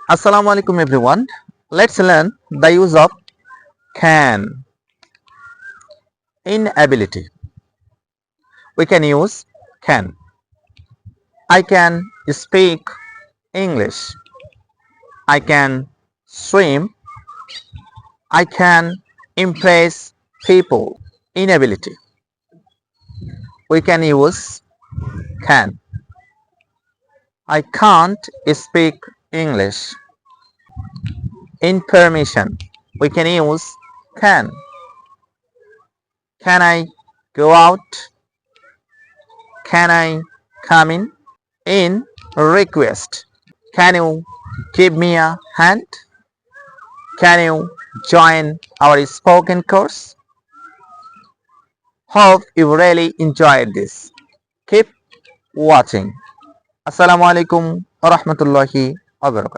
Assalamu alaikum everyone. Let's learn the use of can. In ability, we can use can. I can speak English. I can swim. I can impress people. In ability, we can use can. I can't speak English. In permission, we can use can. Can I go out? Can I come in? In request, can you give me a hand? Can you join our spoken course? Hope you really enjoyed this. Keep watching. Assalamu alaikum wa rahmatullahi wa barakatuh.